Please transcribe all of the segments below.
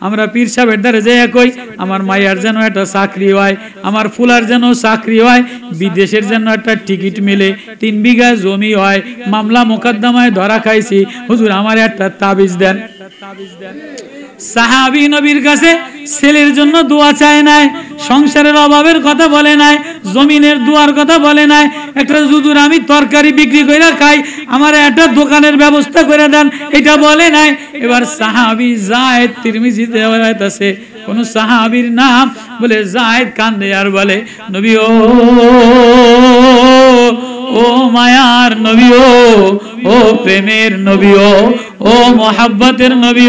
আমরা পীর সাহেবের দ্বারে যে কই আমার মায়ের যেন একটা চাকরি হয়, আমার ফুলার যেন চাকরি হয়, বিদেশের জন্য একটা টিকিট মিলে, 3 বিঘা জমি হয়, মামলা মোকদ্দমায় ধরা খাইছি, হুজুর আমার একটা তাবিজ দেন। সাহাবী নবীর কাছে ছেলের জন্য দোয়া চায় নাই, সংসারের অভাবের কথা বলে নাই, জমিনের দুয়ার কথা বলে নাই, একটা হুজুর আমি তরকারি বিক্রি করে খাই, আমার একটা দোকানের ব্যবস্থা করে দেন, এটা বলে নাই। এবার সাহাবী যায়েদ, তিরমিজিতে আছে কোন সাহাবীর নাম বলে যায়েদ, কান্দে আর বলে নবী ও মায়ার নবী, ও প্রেমের নবী, ও মোহাব্বতের নবী,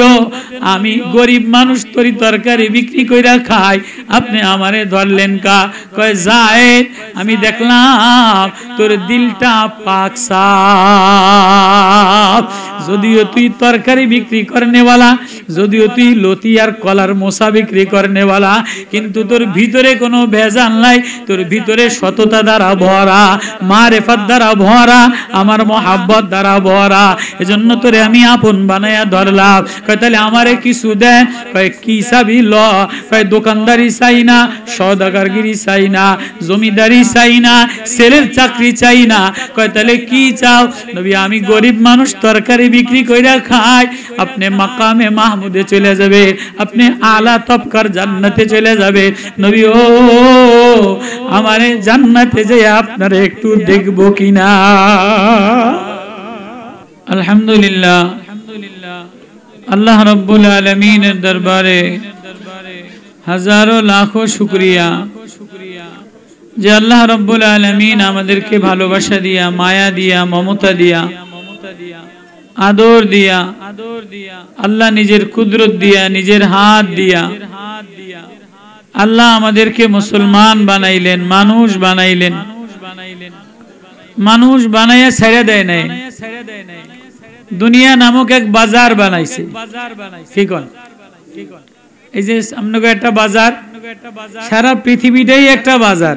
আমি গরিব মানুষ, তরি তরকারি বিক্রি কইরা খাই, আপনি আমারে ধরলেন কা? কয় যায়েদ আমি দেখলাম তোর দিলটা পাক সাফ, যদিও তুই তরকারি বিক্রি করনেওয়ালা, যদিও তুই লতি আর কলার মোসা বিক্রি করনেওয়ালা, কিন্তু তোর ভিতরে কোনো ভেজাল নাই, তোর ভিতরে সততা দ্বারা ভরা, মারেফাত দ্বারা ভরা, আমার মোহাব্বত দ্বারা ভরা, এজন্য তোরে আমি আপন বানায়া ধরলাম। কয় তাহলে আমারে কিছু দেন? কয় কি চাবি ল? কয় দোকানদারি চাই না, সওদাগরগিরি চাই না, জমিদারি চাই না, ছেলের চাকরি চাই না। কয় তাহলে কি চাও? নবী আমি গরিব মানুষ, তরকারি বিক্রি কইরা খাই, আপনি মাকামে মাহমুদে চলে যাবে, আপনি আলা তবকার জান্নাতে চলে যাবে। নবী ও আমারে জান্নাতে যেয়ে আপনারে একটু দেখবো কিনা? আলহামদুলিল্লাহ, আল্লাহ রাব্বুল আলামিনের দরবারে হাজারো লাখো শুকরিয়া যে আল্লাহ রাব্বুল আলামিন আমাদেরকে ভালোবাসা দিয়া, মায়া দিয়া, মমতা দিয়া, আদর দিয়া, আল্লাহ নিজের কুদরত দিয়া, নিজের হাত দিয়া আল্লাহ আমাদেরকে মুসলমান বানাইলেন, মানুষ বানাইলেন। মানুষ বানাইয়া ছেড়ে দেয় নাই, দুনিয়া নামক এক বাজার বানাইছে। কি কন? এই যে আপনাকে একটা বাজার, সারা পৃথিবীটাই একটা বাজার,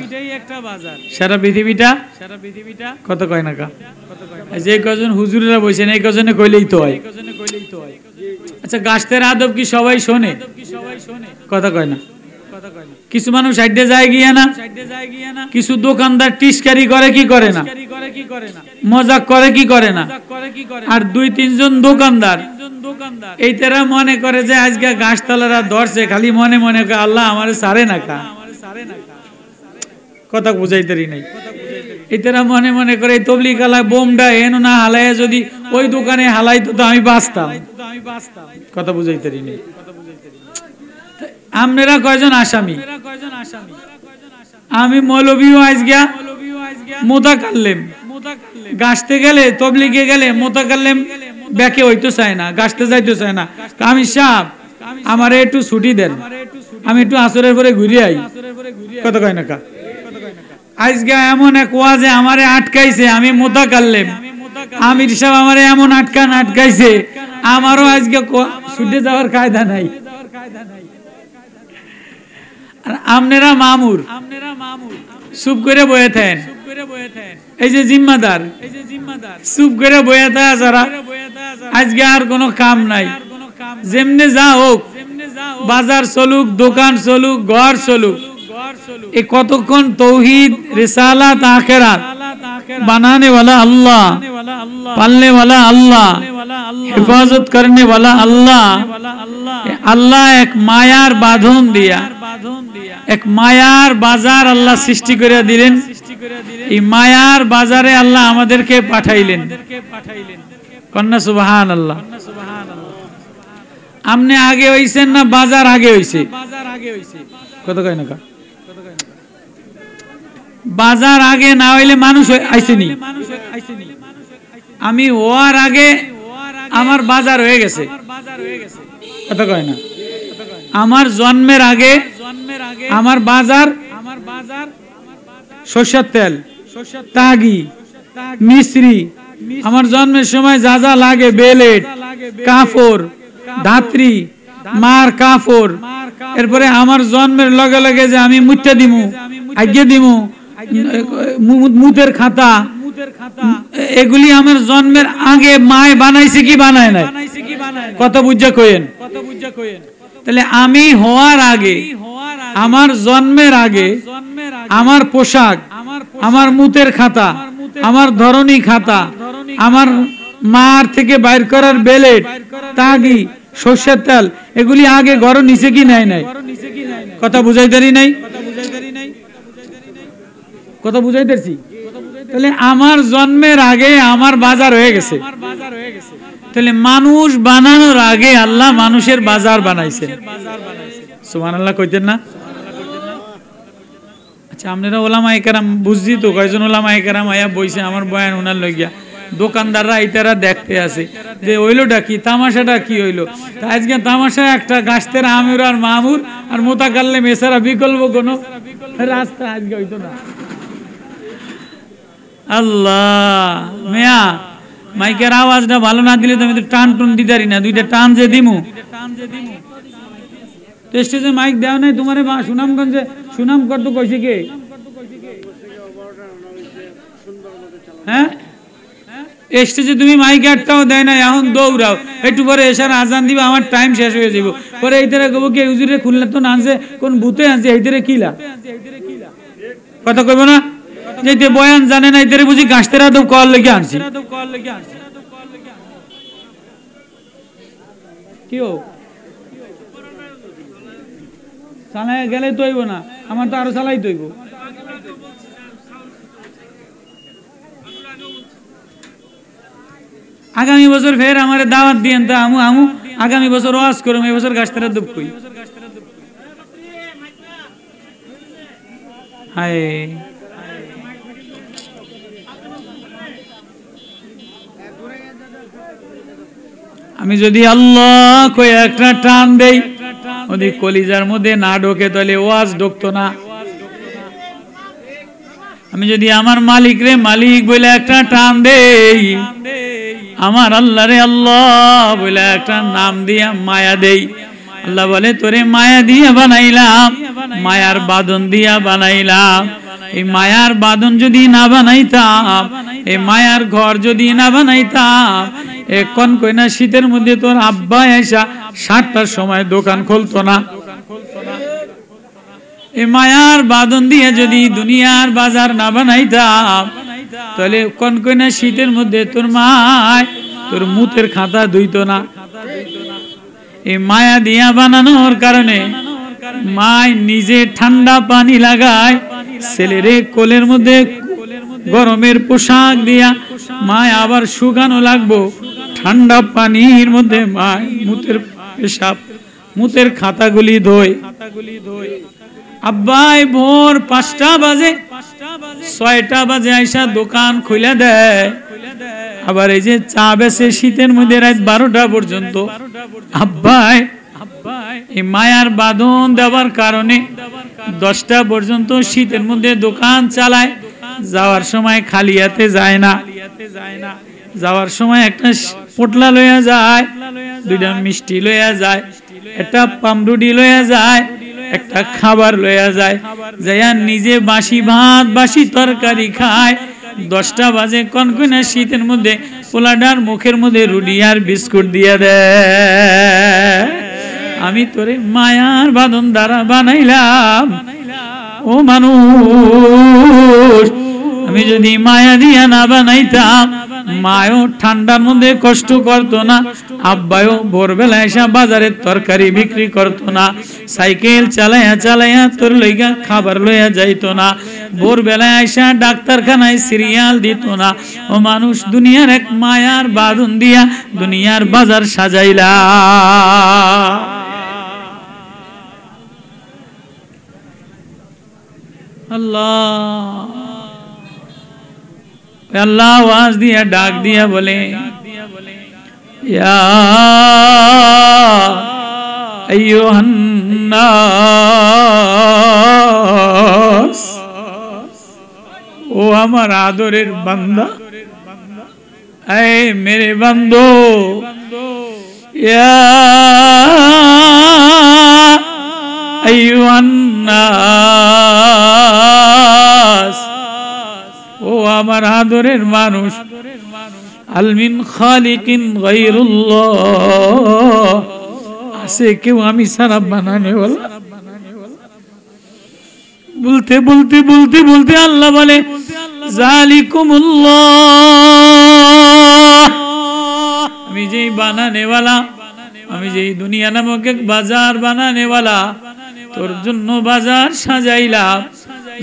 সারা পৃথিবীটা কত কয় না কা? যে কজন হুজুরেরা বলছেন এই কজনে কইলেই তো হয়। আচ্ছা গাছের আদব কি সবাই শোনে? কথা কয় না। কিছু মানুষ সাইডে যায় গিয়া না, কিছু দোকানদার টিস্কারি করে কি করে না, মজাক করে কি করে না, আর 2-3 জন দোকানদার এই তারা মনে করে যে আজকে গাছতলারা ধরছে, খালি মনে মনে করে আল্লাহ আমারে সারে না কা। কথা বুঝাইতেরি নাই। এই তারা মনে মনে করে এই তবলিগ আলা বোমটা এনো না হালায়, যদি ওই দোকানে হালাইতো তো আমি বাঁচতাম। কথা বুঝাইতেরি নাই। আপনারা কয়জন আসামি? আমি মৌলভীও আজকে মোতাকাল্লিম, গাছতে গেলে তবলিগে গেলে মোতাকাল্লিম ব্যাকে হইতো চায় না, গাছতে যাইতে চায় না। আমি সাহেব আমারে একটু ছুটি দেন, আমি একটু আসরের পরে ঘুরে আই। কত কয় না কা? আজকে এমন এক ওয়াজে আমারে আটকাইছে, আমি মোতাকাল্লিম, আমির সাহেব আমারে এমন আটকাইছে, আমারও আজকে ছুটে যাওয়ার কায়দা নাই। আপনারা মামুর চুপ করে বয়ে থাকেন, এই যে জিম্মাদার চুপ করে বয়ে থাকে যারা, আজকে আর কোনো কাম নাই। যেমনে যা হোক, বাজার চলুক, দোকান চলুক, ঘর চলুক, এই কতক্ষণ তৌহিদ, রিসালাত, আখিরাত बनाने वाला अल्लाह, पालने वाला अल्लाह, हिफाजत करने वाला अल्लाह। अल्लाह एक मायार बांधन दिया, एक मायार बाजार अल्लाह सृष्टि करे दिलेन। এই মায়ার বাজারে আল্লাহ আমাদেরকে পাঠাইলেন। কন্যা সুবহানাল্লাহ। আমনে আগে হইছেন না বাজার আগে হইছে? কত কয় না? বাজার আগে না হইলে মানুষ আইছেনি। আমি হওয়ার আগে আমার বাজার হয়ে গেছে। কত কয় না? আমার জন্মের আগে আমার বাজার সরষের তেল, তাগি, মিশ্রি, আমার জন্মের সময় যা যা লাগে, বেলেট, কাপড়, ধাত্রী, মার কাপড়, এরপরে আমার জন্মের লগে লগে যে আমি মুত্যা দিমু, আজ্ঞে দিমু, মুতের খাতা, এগুলি আমার জন্মের আগে মায় বানাইছে কি বানায় নাই? কত বুঝা কইেন? তাহলে আমি হওয়ার আগে, আমার জন্মের আগে, আমার পোশাক, আমার মুতের খাতা, আমার ধরনী খাতা, আমার মার থেকে বাইর করার বেলেট, তাগি, সর্ষের তেল, এগুলি আগে ঘর নিচে কি নাই নাই? কথা বুঝাইতারি নাই? কথা বুঝাইতেছি? তাহলে আমার জন্মের আগে আমার বাজার হয়ে গেছে। তাহলে মানুষ বানানোর আগে আল্লাহ মানুষের বাজার বানাইছেন। সুবহানাল্লাহ কইতেন না? আচ্ছা, আপনারা ওলামায়ে কেরাম বুঝছি তো, কয়জন ওলামায়ে কেরাম আয়া বইছে আমার বয়ান ওনার লইয়া, দোকানদাররা ইতারা দেখতে আছে যে হইলোটা কি, তামাশাটা কি হইলো। আজকে তামাশা একটা গাছতের আমির আর মামুর আর মোতাকাল্লিম এছাড়া বিকল্প কোনো রাস্তা আজকে হইতো না। আল্লাহ মিয়া, মাইকের আওয়াজটা ভালো না দিলে তো আমি তো টান টুন দিতারি না, দুইটা টান যে দিমু। স্টেজে মাইক দেওয়া নাই তোমার? সুনামগঞ্জে সুনাম করতো কইছে কে? হ্যাঁ, স্টেজে তুমি মাইক একটাও দেয় না, এখন দৌড়াও, একটু পরে এসার আজান দিবা, আমার টাইম শেষ হয়ে যাব। পরে এইটারে কব কি হুজুরে খুললে তো আনছে, কোন ভূতে আনছে, এইটারে কিলা কথা কইব না? যেতে বয়ান জানে না, এইটারে বুঝি গাছতেরা তো কল লেগে আনছি। কিও চালাই গেলে তো হইব না, আমার তো আরো চালাই তৈব। আগামী বছর ফের আমার দাওয়াত দিয়েন তো, আমু আমু আগামী বছর ওয়াজ করুম, এই বছর গাছতেরা দুঃখ কই। হায়, আমি যদি আল্লাহ কই একটা টান দেই, ওদি কলিজার মধ্যে না ঢোকে তাহলে ওয়াজ ঢুকতো না। আমি যদি আমার মালিক রে মালিক বলে একটা টান দেই, আমার আল্লাহ রে আল্লাহ বলে একটা নাম দিয়া মায়া দেই, আল্লাহ বলে তোরে মায়া দিয়া বানাইলাম, মায়ার বাঁধন দিয়া বানাইলাম। এই মায়ার বাঁধন যদি না বানাইতাম, এই মায়ার ঘর যদি না বানাইতাম, এখন কই না শীতের মধ্যে তোর আব্বা এসা 7টার সময় দোকান খুলতো না। এই মায়ার বাঁধন দিয়ে যদি দুনিয়ার বাজার না বানাইতাম, তাহলে কোন কই না শীতের মধ্যে তোর মায় তোর মুতের খাতা ধুইতো না। এই মায়া দিয়া বানানোর কারণে মায় নিজে ঠান্ডা পানি লাগায়, ছেলেরে কোলের মধ্যে গরমের পোশাক দিয়া, মায় আবার শুকানো লাগবো ঠান্ডা পানির মধ্যে, মায় মুতের পেশাব মুতের খাতাগুলি ধোয়। আব্বাই ভোর 5টা বাজে 6টা বাজে আইসা দোকান খুলে দেয়, আবার এই যে চা বেচে শীতের মধ্যে রাত 12টা পর্যন্ত। আব্বাই এই মায়ার বাঁধন দেওয়ার কারণে 10টা পর্যন্ত শীতের মধ্যে দোকান চালায়। যাওয়ার সময় খালি হাতে যায় না, যাওয়ার সময় একটা পোটলা লইয়া যায়, 2টা মিষ্টি লইয়া যায়, একটা পামরুটি লইয়া যায়, একটা খাবার লইয়া যায়, যাইয়া নিজে বাসি ভাত বাসি তরকারি খায়। 10টা বাজে কনকনে শীতের মধ্যে পোলাডার মুখের মধ্যে রুটি আর বিস্কুট দিয়ে দেয়। আমি তোরে মায়ার বাঁধন দ্বারা বানাইলাম। ও মানুষ, আমি যদি মায়া দিয়া না বানাইতাম, মায়ও ঠান্ডার মধ্যে কষ্ট করতো না, আব্বায়ও ভোরবেলা এসে বাজারের তরকারি বিক্রি করতো না, সাইকেল চালাইয়া চালাইয়া তোর লইগা খাবার লইয়া যাইতো না, ভোরবেলা এসে ডাক্তারখানায় সিরিয়াল দিত না। ও মানুষ, দুনিয়ার এক মায়ার বাঁধন দিয়া দুনিয়ার বাজার সাজাইলা। আল্লাহ আল্লাহ আওয়াজ দিয়া ডাক দিয়া বলে, ইয়া আইয়ুহান নাস, ও আমার আদরের বান্দা, এ মেরে বান্দো, ইয়া আইয়ুহান নাস, ও আমার আদরের মানুষ, আল মিন খালিকিন গায়রুল্লাহ, আছে কেউ আমি সারা বানানেওয়ালা? বলতে বলতে বলতে বলতে আল্লাহ বলে জালিকুমুল্লাহ, আমি যেই বানানেওয়ালা, আমি যেই দুনিয়া নামক এক বাজার বানানেওয়ালা, তোর জন্য বাজার সাজাইলাম।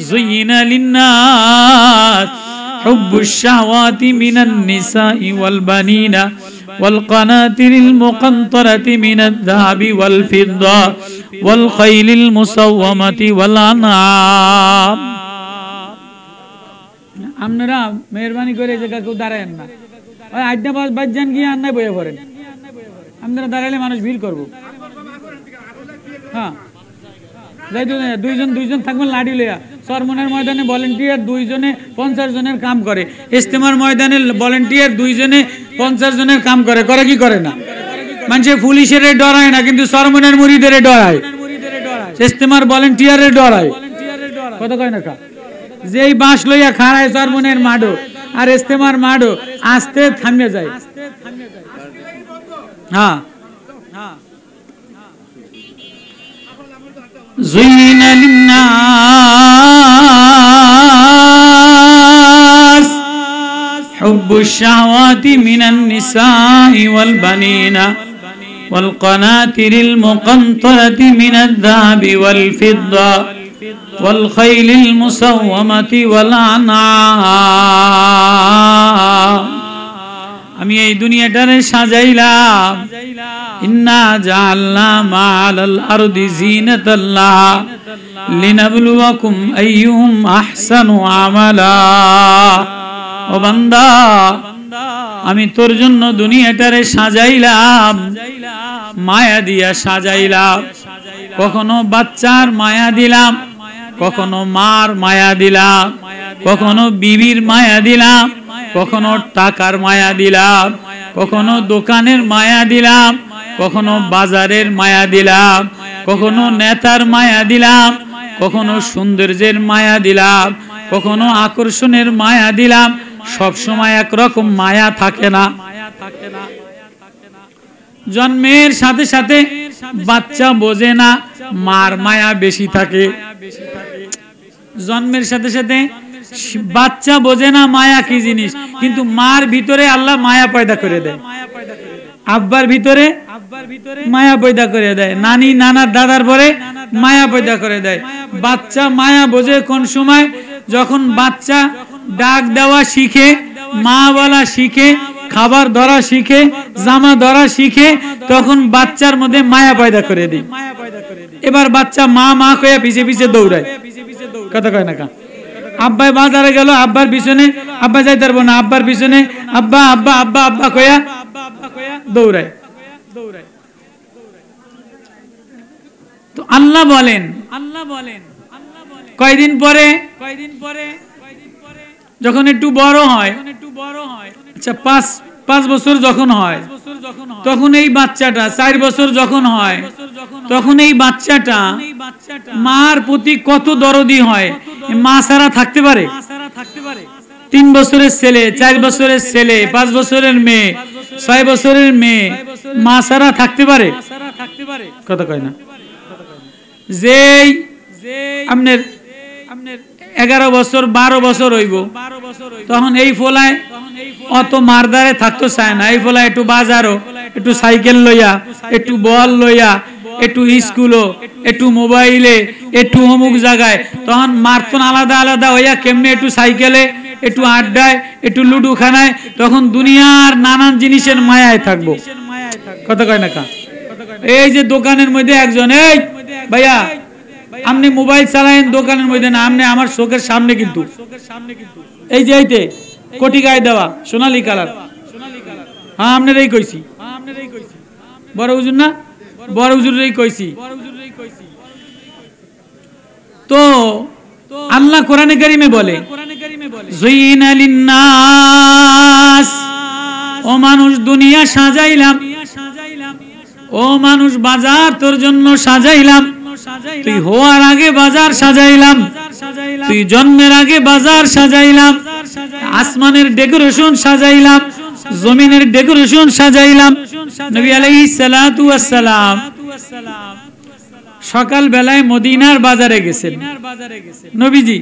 যুইনা লিন্নাস হুব্বুশ শাহওয়াতি মিনান নিসাই ওয়াল বানিনা ওয়াল কানাতিরিল মুকানতারাতি মিনাদ যাহাবি ওয়াল ফিদ্দা ওয়াল খাইলিল মুসাওয়ামাতি ওয়াল আনআম। আপনারা মেহরবানি করে এই জায়গা কেউ দাঁড়ায়েন না, ওই আড্ডা বাজজান গিয়ে আন্নায় বয়ে পড়েন। আপনারা দাঁড়ালে মানুষ ভিড় করবো। হ্যাঁ, দুইজন থাকবেন লাঠি লইয়া। সরমনের ময়দানে ভলেন্টিয়ার 2 জনে 50 জনের কাম করে, ইজতেমার ময়দানে ভলেন্টিয়ার 2 জনে 50 জনের কাম করে, করে কি করে না? মানুষে পুলিশের ডরায় না, কিন্তু সরমনের মুরিদের ডরায়, ইজতেমার ভলেন্টিয়ারের ডরায়। কত কয় না কা যেই বাঁশ লইয়া খাড়ায় সরমনের মাডো আর ইজতেমার মাডো আস্তে থামিয়ে যায়। হ্যাঁ, যুইনা লিন্নাস হুব্বুশ শাহওয়াতি মিনান নিসাই ওয়াল বানিনা ওয়াল কানাতিরিল মুকানতারাতি মিনাদ যাহাবি ওয়াল ফিদ্দা ওয়াল খাইলিল মুসাওয়ামাতি ওয়াল আনআম। আমি এই দুনিয়াটারে সাজাইলাম। ইন্না জাআলনা মা'আল আরদি জিনাতাল্লাহ লিনাবলুয়াকুম আইয়ুহুম আহসানু আমালা। ও বান্দা, আমি তোর জন্য দুনিয়াটারে সাজাইলাম, মায়া দিয়া সাজাইলাম। কখনো বাচ্চার মায়া দিলাম, কখনো মার মায়া দিলাম, কখনো বিবির মায়া দিলাম, কখনো টাকার মায়া দিলাম, কখনো দোকানের মায়া দিলাম, কখনো বাজারের মায়া দিলাম, কখনো নেতার মায়া দিলাম, কখনো সৌন্দর্যের মায়া দিলাম, কখনো আকর্ষণের মায়া দিলাম। সব সময় একরকম মায়া থাকে না। জন্মের সাথে সাথে বাচ্চা বোঝে না, মার মায়া বেশি থাকে। জন্মের সাথে সাথে বাচ্চা বোঝে না মায়া কি জিনিস, কিন্তু মার ভিতরে আল্লাহ মায়া পয়দা করে দেয়, আব্বার ভিতরে মায়া পয়দা করে দেয়, নানি নানার দাদার পরে মায়া পয়দা করে দেয়। বাচ্চা মায়া বোঝে কোন সময়? যখন বাচ্চা ডাক দেওয়া শিখে, মা বলা শিখে, খাবার ধরা শিখে, জামা ধরা শিখে, তখন বাচ্চার মধ্যে মায়া পয়দা করে দেয়। এবার বাচ্চা মা মা কয়ে পিছে পিছে দৌড়ায়। কথা কয় না কা? আব্বাই বাজারে গেল, আব্বার পিছনে, আব্বা যাইতে পারবো না, আব্বার পিছনে আব্বা আব্বা আব্বা আব্বা কয়া দৌড়ায়। তো আল্লাহ বলেন কয়দিন পরে যখন একটু বড় হয়, আচ্ছা 5 বছর যখন হয়, তখন এই বাচ্চাটা 4 বছর যখন হয়, তখন এই বাচ্চাটা মার প্রতি কত দরদি হয়। মা ছাড়া থাকতে পারে? 3 বছরের ছেলে, 4 বছরের ছেলে, 5 বছরের মেয়ে, 6 বছরের মেয়ে মা ছাড়া থাকতে পারে? কথা কয় না? যেই আপনার 11 বছর 12 বছর হইব, তখন এই ফলায় অত মারদারে থাকতে চায় না। এই ফলায় একটু বাজারও, একটু সাইকেল লইয়া, একটু বল লইয়া, একটু স্কুলও, একটু মোবাইলে, একটু অমুক জায়গায়, তখন মারতন আলাদা আলাদা হইয়া কেমনে একটু সাইকেলে, একটু আড্ডায়, একটু লুডু খানায়, তখন দুনিয়ার নানান জিনিসের মায়ায় থাকবো। কথা কয় না কা? এই যে দোকানের মধ্যে একজন, এই ভাইয়া আপনি মোবাইল চালায়েন দোকানের মধ্যে না, আপনি আমার চোখের সামনে, কিন্তু এই যে এইতে কোটি গায়ে দেওয়া সোনালী কালার, হ্যাঁ আপনারই কইছি, বড় হুজুর না, বড় হুজুরেই কইছি। তো আল্লাহ কোরআনে কারিমে বলে, যুইনা লিন্নাস, ও মানুষ দুনিয়া সাজাইলাম, ও মানুষ বাজার তোর জন্য সাজাইলাম। তুই হওয়ার আগে বাজার সাজাইলাম, তুই জন্মের আগে বাজার সাজাইলাম, আসমানের ডেকোরেশন সাজাইলাম, জমিনের ডেকোরেশন সাজাইলাম। নবী আলাইহিস সালাতু ওয়াস সালাম সকাল বেলায় মদিনার বাজারে গেছেন নবীজি।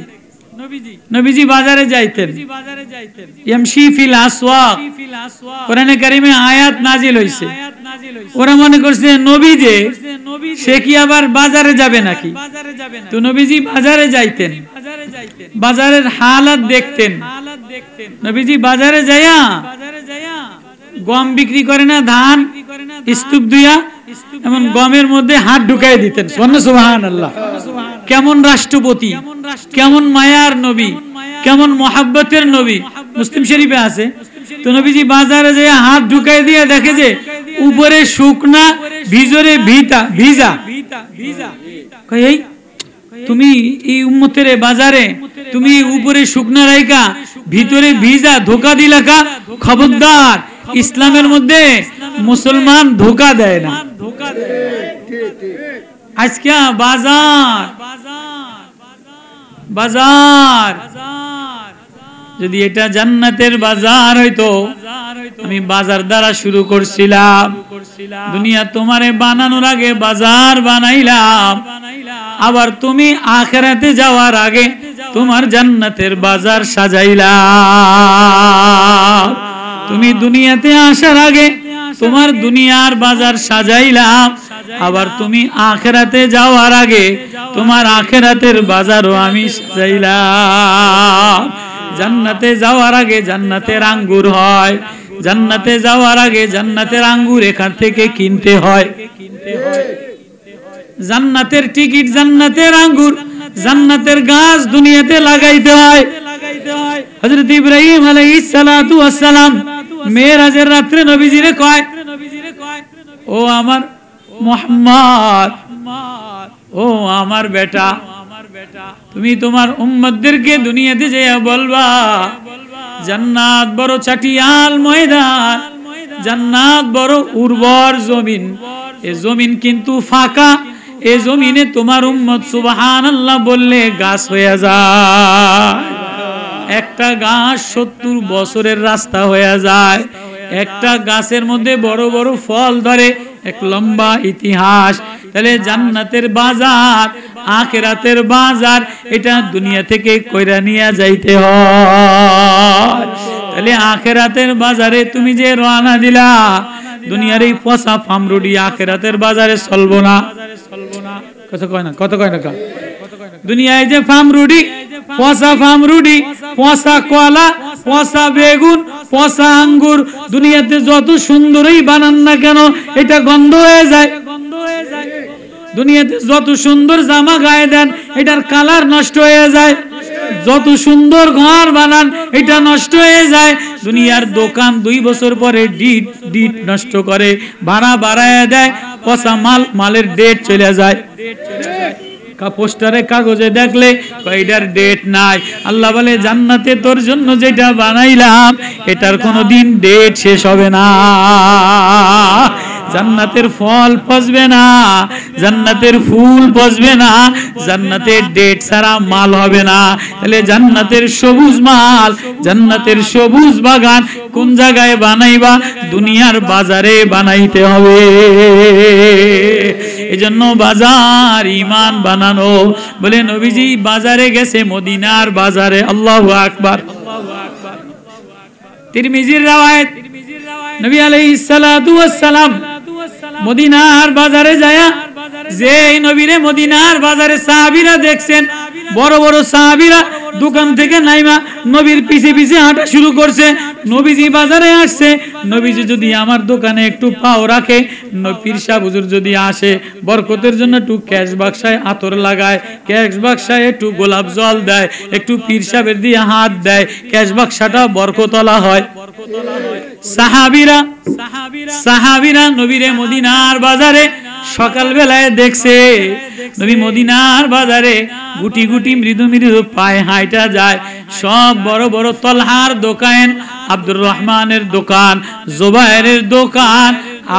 নবীজি বাজারে যাইতেন, ইয়ামশি ফিল আসওয়াক, কোরআনে কারিমে আয়াত নাজিল হইছে। ওরা মনে করছে নবী যে সে কি আবার বাজারে যাবে নাকি? তো নবীজি বাজারে যাইতেন, বাজারের হালাত দেখতেন। নবীজি বাজারে যাইয়া গম বিক্রি করে না, ধান স্তূপ দুইয়া এমন গমের মধ্যে হাত ঢুকাই দিতেন। সুবহানাল্লাহ। কেমন রাষ্ট্রপতি, কেমন মায়ার নবী, কেমন মহাব্বতের নবী, মুসলিম শরীফে আছে। তো নবীজি বাজারে যেয়ে হাত ঢুকাই দিয়ে দেখে যে উপরে শুকনা, ভিতরে ভিজা। এই তুমি এই উম্মতের বাজারে তুমি উপরে শুকনা রাইকা ভিতরে ভিজা ধোকা দিলা কা? খবরদার, ইসলামের মধ্যে মুসলমান ধোকা দেয় না। আজকে বাজার বাজার যদি এটা জান্নাতের বাজার হইতো, আমি বাজার দ্বারা শুরু করছিলাম। দুনিয়া তোমারে বানানোর আগে বাজার বানাইলাম, আবার তুমি আখিরাতে যাওয়ার আগে তোমার জান্নাতের বাজার সাজাইলাম। তুমি দুনিয়াতে আসার আগে তোমার দুনিয়ার বাজার সাজাইলাম, আবার তুমি আখিরাতে যাওয়ার আগে তোমার আখিরাতের বাজারও আমি সাজাইলাম। জান্নাতে যাওয়ার আগে জান্নাতের আঙ্গুর হয়, জান্নাতে যাওয়ার আগে জান্নাতের আঙ্গুর এখান থেকে কিনতে হয়। জান্নাতের টিকিট, জান্নাতের আঙ্গুর, জান্নাতের গাছ দুনিয়াতে লাগাইতে হয়। হযরত ইব্রাহিম আলাইহিস সালাতু ওয়াস সালাম মেরাজের রাতে নবীজিরে কয়, ও আমার মুহাম্মদ, ও আমার বেটা, তুমি তোমার উম্মতদেরকে দুনিয়াতে যেয়ে বলবা জান্নাত বড় চাটিয়াল ময়দান, জান্নাত বড় উর্বর জমিন, এই জমিন কিন্তু ফাঁকা, এই জমিনে তোমার উম্মত সুবহানাল্লাহ বললে গাছ হয়ে যায়। একটা গাছ 70 বছরের রাস্তা হয়ে যায়। একটা গাছের মধ্যে বড় বড় ফল ধরে, এক লম্বা ইতিহাস। তাহলে জান্নাতের বাজার, আখিরাতের বাজার, এটা দুনিয়া থেকে কইরা নিয়ে যাইতে হয়। তাহলে আখিরাতের বাজারে তুমি যে রওনা দিলা, দুনিয়ার এই পচা ফামরুডি আখিরাতের বাজারে চলবো না। কত কয় না, কত কয় না কা? দুনিয়ায় যে ফামরুডি, পচা ফামরুডি, পচা কলা, পচা বেগুন, পচা আঙ্গুর, দুনিয়াতে যত সুন্দরই বানান না কেন এটা গন্ধ হয়ে যায়। দুনিয়াতে যত সুন্দর জামা গায়ে দেন এটার কালার নষ্ট হয়ে যায়। যত সুন্দর ঘর বানান এটা নষ্ট হয়ে যায়। দুনিয়ার দোকান 2 বছর পরে ডিট নষ্ট করে, ভাড়া বাড়ায় দেয়, পচা মালের ডেট চলে যায়। পোস্টারে কাগজে দেখলে এটার ডেট নাই। আল্লাহ বলে জান্নাতে তোর জন্য যেটা বানাইলাম এটার কোনোদিন ডেট শেষ হবে না। জান্নাতের ফল পচবে না, জান্নাতের ফুল পচবে না, জান্নাতের ডেট ছাড়া মাল হবে না। তাহলে জান্নাতের সবুজ মাল, জান্নাতের সবুজ বাগান কোন জায়গায় বানাইবা? দুনিয়ার বাজারে বানাইতে হবে। এজন্য বাজার ঈমান বানানো। বলে নবীজি বাজারে গেছে, মদিনার বাজারে। আল্লাহু আকবার। তিরমিজির রওয়ায়াত, নবী আলাইহিস সালাতু ওয়াস সালাম মদিনার বাজারে যায়, যে নবীরে মদিনার বাজারে সাহাবীরা দেখছেন, বড় বড় সাহাবীরা দোকান থেকে নাইমা নবীর পিছে পিছে হাঁটা শুরু করছে। নবীজি বাজারে আসছে, নবীজি যদি আমার দোকানে একটু পাও রাখে, পীর সাহেব হুজুর যদি আসে বরকতের জন্য একটু ক্যাশ বাক্সায় আতর লাগায়, ক্যাশ বাক্সায় একটু গোলাপ জল দেয়, একটু পীর সাহেবের দিয়ে হাত দেয়, ক্যাশ বাক্সাটা বরকতলা হয়। সাহাবীরা নবীরে মদিনার বাজারে সকাল বেলায় দেখছে। নবী মদিনার বাজারে গুটি গুটি মৃদু মৃদু পায়ে হাঁটা যায়। সব বড় বড় তলহার দোকান, আব্দুর রহমানের দোকান, জুবাইরের দোকান,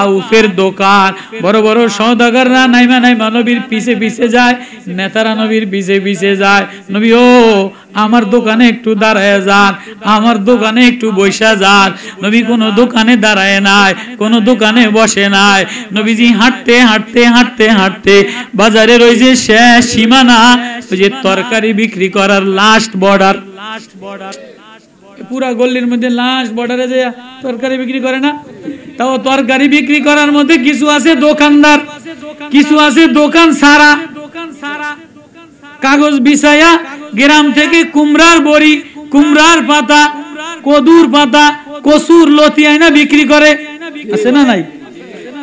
আউফের দোকান, বড় বড় সওদাগররা নাইমা নাইমা নবীর পিছে পিছে যায়, নেতারা নবীর পিছে পিছে যায়। নবী ও আমার দোকানে একটু দাঁড়ায় যান, আমার দোকানে একটু বসা যান। নবী কোনো দোকানে দাঁড়ায় নাই, কোনো দোকানে বসে নাই। নবীজি হাঁটতে হাঁটতে হাঁটতে হাঁটতে বাজারের ওই যে শেষ সীমানা, ওই যে তরকারি বিক্রি করার লাস্ট বর্ডার, পুরা গল্লির মধ্যে লাস্ট বর্ডারে যে তরকারি বিক্রি করে না, তাও তরকারি বিক্রি করার মধ্যে কিছু আছে দোকানদার, কিছু আছে দোকান সারা, কাগজ বিছায়া গ্রাম থেকে কুমড়ার বড়ি, কুমড়ার পাতা, কদুর পাতা, কসুর লতি আইনা বিক্রি করে, আছে না নাই?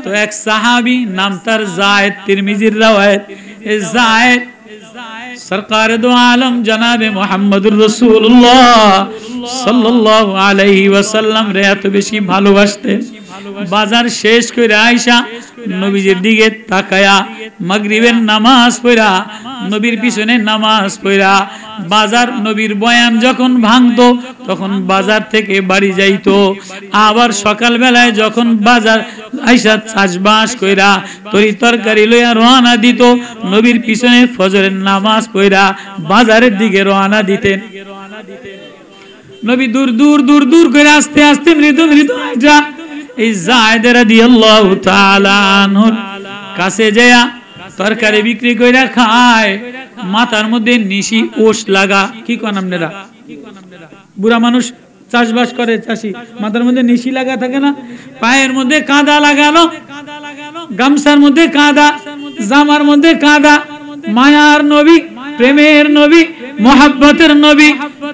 তো এক সাহাবী, নাম তার যায়েদ, তিরমিজির রওয়ায়াত, এই যায়েদ সরকার দো আলম জনাবে মুহাম্মদুর রাসূলুল্লাহ সাল্লাল্লাহু আলাইহি ওয়াসাল্লাম রে এত বেশি ভালোবাসতেন। বাজার শেষ করে আয়েশা নবীজির দিকে তাকায়া মাগরিবের নামাজ পড়া, নবীর পিছনে নামাজ পড়া, বাজার নবীর বয়ান যখন ভাঙতো তখন বাজার থেকে বাড়ি যাইতো। আবার সকাল বেলায় যখন বাজার আয়েশা চাষবাস কইরা তরি তরকারি লইয়া রওনা দিত, নবীর পিছনে ফজরের নামাজ পড়া বাজারের দিকে রওনা দিতেন। নবী দূর দূর দূর দূর করে আস্তে আস্তে মৃদু মৃদু আয়েশা এই যায়েদ রাদিয়াল্লাহু তাআলা আনহুর কাছে যায়া তরকারি বিক্রি কইরা খায়। মাথার মধ্যে নিশি ওশ লাগা, কি কোন আপনারা বুড়া মানুষ চাষবাস করে, চাষি মাথার মধ্যে নিশি লাগা থাকে না, পায়ের মধ্যে কাদা লাগানো, গামছার মধ্যে কাদা, জামার মধ্যে কাদা। মায়ার নবী, প্রেমের নবী, মোহাব্বতের নবী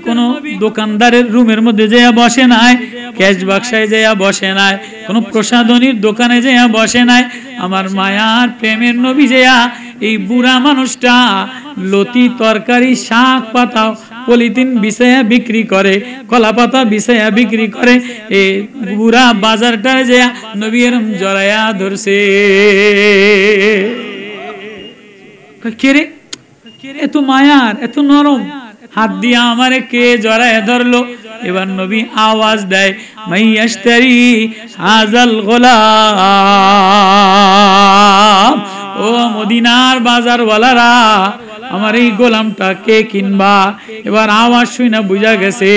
কোন দোকানদারের রুমের মধ্যে যেয়া বসে নাই, ক্যাশ বাক্সায় যেয়া বসে নাই, কোন প্রসাধনীর দোকানে যেয়া বসে নাই। আমার মায়ার প্রেমের নবী যেয়া এই বুড়া মানুষটা লতি তরকারি শাক পাতা পলিথিন বিছায়া বিক্রি করে, কলা পাতা বিছায়া বিক্রি করে, এই বুড়া বাজারটা যেয়া নবী এরম জড়ায়া ধরছে। কে রে এত মায়ার, এত নরম, হাত দিয়া আমারে কে জড়ায় ধরলো? এবার নবী আওয়াজ দেয়, মাইয়াশতারি হাযাল গোলাম, ও মদিনার বাজারওয়ালারা আমার এই গোলামটা কে কিনবা? এবার আওয়াজ শুনে বুঝা গেছে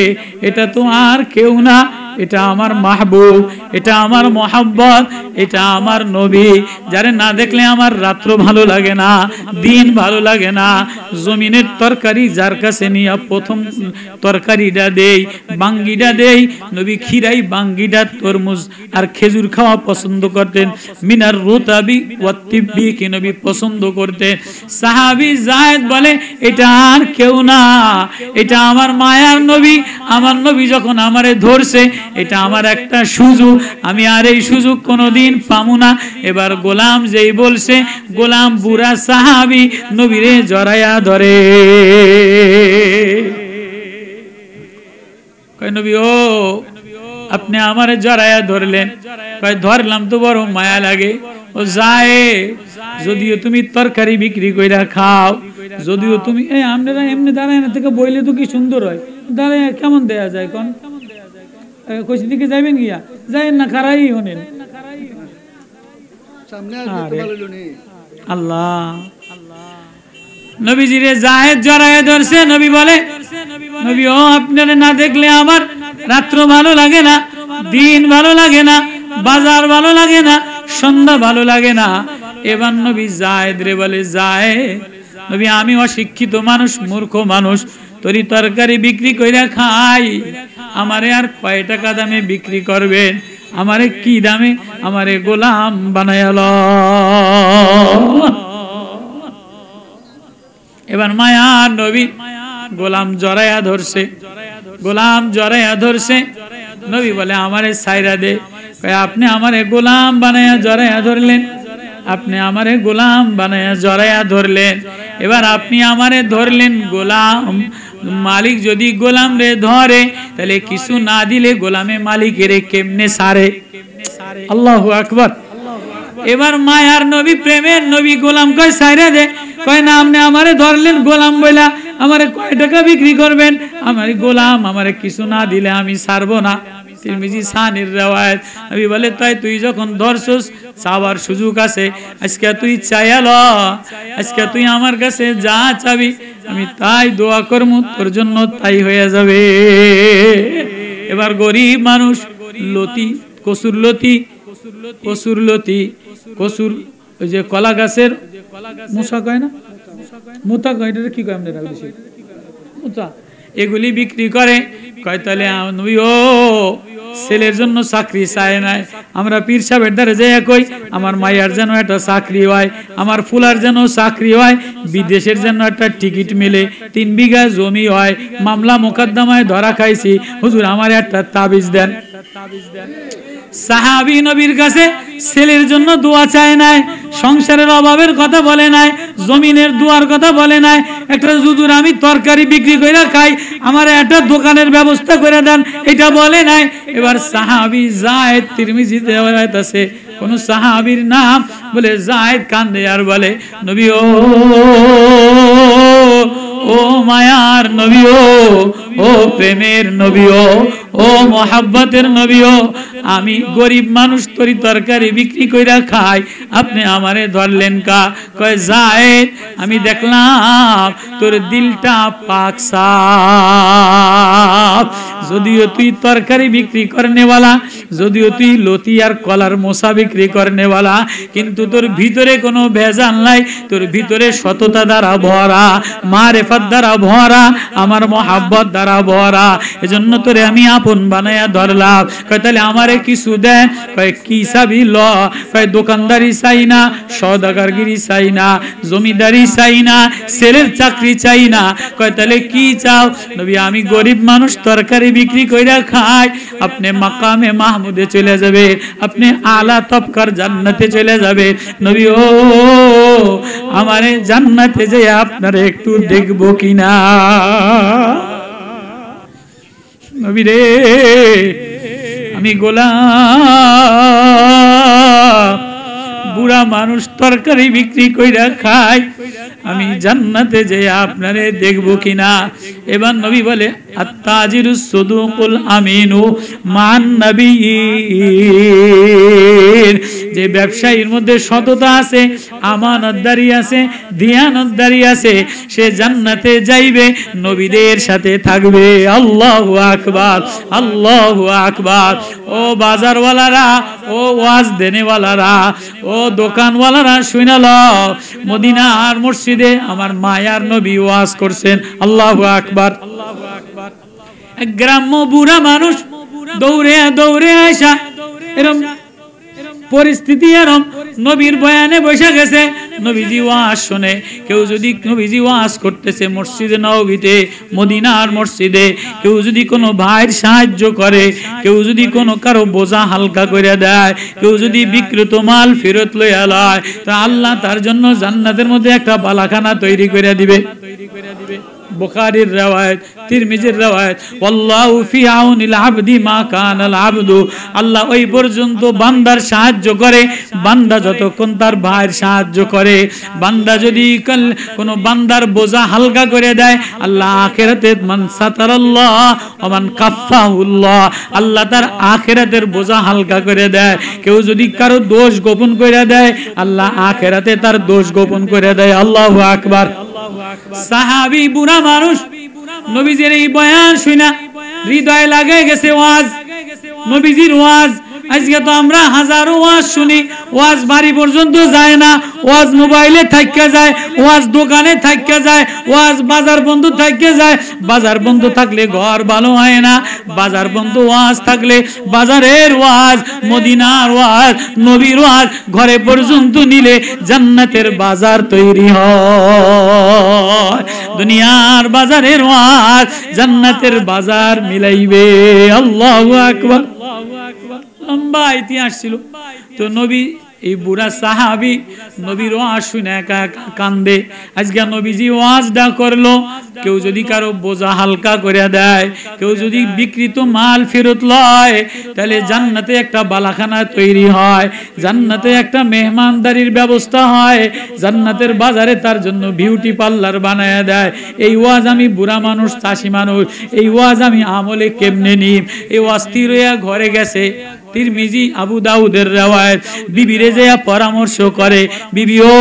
এটা তো আর কেউ না, এটা আমার মাহবুব, এটা আমার মোহাব্বত, এটা আমার নবী, যারে না দেখলে আমার রাত্র ভালো লাগে না, দিন ভালো লাগে না। জমিনের তরকারি যার কাছে নিয়ে প্রথম তরকারিটা দেই, বাঙ্গিটা দেই। নবী খিরাই, বাঙ্গিটা, তরমুজ আর খেজুর খাওয়া পছন্দ করতেন। মিনার রুতাবি ওয়াত্তিবি কি নবী পছন্দ করতেন। সাহাবী যায়েদ বলে এটা আর কেউ না, এটা আমার মায়ার নবী। আমার নবী যখন আমারে ধরছে এটা আমার একটা সুযোগ, আমি আর এই সুযোগ কোনোদিন পাবো না। এবার গোলাম যেই বলছে, গোলাম বুড়া সাহাবী নবীরে জড়ায়া ধরে। কয় নবী ও আপনি আমারে জড়ায়া ধরলেন? কয় ধরলাম তো বড় মায়া লাগে। ও যায়, যদিও তুমি তরকারি বিক্রি কইরা খাও, যদিও তুমি এই আপনারা এমনি দাঁড়ায় না থেকে বইলে তো কি সুন্দর হয়, দাঁড়ায় কেমন দেয়া যায় কোন? কইছি দিকে যাবেন গিয়া যাই না, খারাই হনেন আল্লাহ। নবীজিরে যায়েদ জড়ায়ে ধরছে। নবী বলে, নবী ও আপনারে না দেখলে আমার রাত্র ভালো লাগে না, দিন ভালো লাগে না, বাজার ভালো লাগে না, সন্ধ্যা ভালো লাগে না। এবার নবী যায়েদ রে বলে, যায়েদ নবী আমি অশিক্ষিত মানুষ, মূর্খ মানুষ, তরি তরকারি বিক্রি কইরা খাই, আমারে আর কয় টাকা দামে বিক্রি করবেন? আমারে কি দামে? আমারে গোলাম বানায়াল। এবার মায়ার নবী গোলাম জড়ায়া ধরছে, গোলাম জড়ায়া ধরছে। নবী বলে আমারে ছাইরা দে। আপনি আমারে গোলাম বানায়া জড়ায়া ধরলেন, আপনি আমারে গোলাম বানায়া জড়ায়া ধরলেন। এবার আপনি আমারে ধরলেন গোলাম, মালিক যদি গোলাম রে ধরে তাহলে কিছু না দিলে গোলামে মালিকের কেমনে সারে? আল্লাহু আকবার। এবার মায়ার নবী, প্রেমের নবী গোলাম কয় ছাইরা দে। কয় না, আপনি আমারে ধরলেন গোলাম বইলা, আমারে কয় টাকা বিক্রি করবেন? আমার গোলাম, আমারে কিছু না দিলে আমি ছাড়বো না। তিরমিজি সানির রিওয়ায়াত। নবী বলে তাই তুই যখন ধরছস চাওয়ার সুযোগ আছে, আজকে তুই চাইয়া ল, আজকে তুই আমার কাছে যা চাবি আমি তাই দোয়া করব, তোর জন্য তাই হয়ে যাবে। এবার গরিব মানুষ লতি, কসুর লতি, কসুর ওই যে কলা গাছের মুসা কয় না, মুতা কয়, এটা কি কয় আমরা মুতা, এগুলি বিক্রি করে। কয় তাহলে নবী ও ছেলের জন্য চাকরি চায় নাই, আমরা পীর সাহেবের দ্বারা যাই কই আমার মায়ের যেন একটা চাকরি হয়, আমার ফুলার যেন চাকরি হয়, বিদেশের জন্য একটা টিকিট মিলে, 3 বিঘা জমি হয়, মামলা মোকদ্দমায় ধরা খাইছি, হুজুর আমার একটা তাবিজ দেন। সাহাবী নবীর কাছে ছেলের জন্য দোয়া চায় নাই, সংসারের অভাবের কথা বলে নাই, জমিনের দোয়ার কথা বলে নাই, একটা হুজুর আমি তরকারি বিক্রি করে খাই, আমার একটা দোকানের ব্যবস্থা করে দেন, এটা বলে নাই। এবার সাহাবী যায়েদ, তিরমিজিতে রিওয়ায়াত আছে, কোন সাহাবীর নাম বলে যায়েদ, কান্দে আর বলে নবী ও মায়ার নবী, ও প্রেমের নবী, ও মোহাব্বতের নবী, আমি গরিব মানুষ, তরি তরকারি বিক্রি কইরা খাই, আপনি আমারে ধরলেন কা? কয় যায়েদ আমি দেখলাম তোর দিলটা পাক সাফ, যদিও তুই তরকারি বিক্রি করনেওয়ালা, যদিও তুই লতি আর কলার মোসা বিক্রি করনেওয়ালা, কিন্তু তোর ভিতরে কোনো ভেজাল নাই, তোর ভিতরে সততা দ্বারা ভরা, মারেফাত দ্বারা ভরা, আমার মোহাব্বত দ্বারা ভরা, এজন্য তোরে আমি আপন বানায়া ধরলাম। কয় তাহলে আমারে কিছু দেন? কয় কি চাবি ল? কয় দোকানদারি চাই না, সওদাগরগিরি চাই না, জমিদারি চাই না, ছেলের চাকরি চাই না। কয় তাহলে কি চাও? নবী আমি গরিব মানুষ, তরকারি বিক্রি কইরা খাই, আপনি মাকামে মাহমুদে চলে যাবে, আপনি আলা তবকার জান্নাতে চলে যাবে। নবী ও আমারে জান্নাতে যে আপনারে একটু দেখবো কিনা? নবী রে আমি গোলাম, বুড়া মানুষ তরকারি বিক্রি কইরা খায়, আমি জান্নাতে যে আপনারে দেখবো কিনা? এবার নবী বলে আত্তাজিরুস সুদুকুল আমিনু মান নবিয়্যিন, যে ব্যবসায়ীর মধ্যে সততা আছে, আমানতদারি আছে, দিয়ানতদারি আছে, সে জান্নাতে যাইবে, নবীদের সাথে থাকবে। আল্লাহু আকবার, আল্লাহু আকবার। ও বাজারওয়ালারা, ও ওয়াজ দেনেওয়ালারা, ও দোকানওয়ালারা শুনে লও, মদিনার মসজিদে আমার মায়ার নবী ওয়াজ করছেন। আল্লাহু আকবার, আল্লাহু আকবার। এক গ্রাম্য বুড়া মানুষ দৌড়ে দৌড়ে আয়সা, এরকম পরিস্থিতি এরকম নবীর বয়ানে বসে গেছে, নবীজি ওয়াজ শুনে। কেউ যদি নবীজি ওয়াজ করতেছে মসজিদে নববীতে, মদিনার মসজিদে, কেউ যদি কোনো ভাইয়ের সাহায্য করে, কেউ যদি কোনো কারো বোঝা হালকা করে দেয়, কেউ যদি বিক্রিত মাল ফেরত লইয়া লয়, তা আল্লাহ তার জন্য জান্নাতের মধ্যে একটা বালাখানা তৈরি করে দিবে। বুখারীর রিওয়ায়াত, তিরমিজির রিওয়ায়াত, ওয়াল্লাহু ফি আউনিল আবদি মা কানাল আবদু, আল্লাহ ওই পর্যন্ত বান্দার সাহায্য করে, বান্দা যতক্ষণ তার ভাইয়ের সাহায্য করে। বান্দা যদি কোনো বান্দার বোঝা হালকা করে দেয়, আল্লাহ আখিরাতে মান সাতারাল্লাহ ওয়া মান কাফফাহুল্লাহ, আল্লাহ তার আখিরাতের বোঝা হালকা করে দেয়। কেউ যদি কারো দোষ গোপন করে দেয়, আল্লাহ আখিরাতে তার দোষ গোপন করে দেয়। আল্লাহু আকবার। সাহাবী বুড়া মানুষ নবীজির এই বয়ান শুনা হৃদয় লাগে গেছে। ওয়াজ, নবীজির ওয়াজ, আজকে তো আমরা হাজারো ওয়াজ শুনি, ওয়াজ বাড়ি পর্যন্ত যায় না, ওয়াজ মোবাইলে থাইকা যায়, ওয়াজ দোকানে থাইকা যায়, ওয়াজ বাজার বন্ধ থাইকা যায়। বাজার বন্ধ থাকলে ঘর ভালো হয় না, বাজার বন্ধ ওয়াজ থাকলে বাজারের ওয়াজ, মদিনার ওয়াজ, নবীর ওয়াজ ঘরে পর্যন্ত নিলে জান্নাতের বাজার তৈরি হয়। দুনিয়ার বাজারের ওয়াজ জান্নাতের বাজার মিলাইবে। আল্লাহু আকবার। লম্বা ইতিহাস ছিল। তো নবী এই বুড়া সাহাবী নবীর ওয়াজ শুনে একা একা কান্দে। আজকে নবীজি ওয়াজটা করলো, কেউ যদি কারো বোঝা হালকা করে দেয়, কেউ যদি বিকৃত মাল ফেরত লয়, তাহলে জান্নাতে একটা বালাখানা তৈরি হয়, জান্নাতে একটা মেহমানদারির ব্যবস্থা হয়, জান্নাতের বাজারে তার জন্য বিউটি পার্লার বানায় দেয়। এই ওয়াজ আমি বুড়া মানুষ, চাষি মানুষ, এই ওয়াজ আমি আমলে কেমনে নিম? এই অস্থির হইয়া ঘরে গেছে। তিরমিজি আবু দাউদের রওয়ায়াত, বিবিরে যে পরামর্শ করে, বিবি ও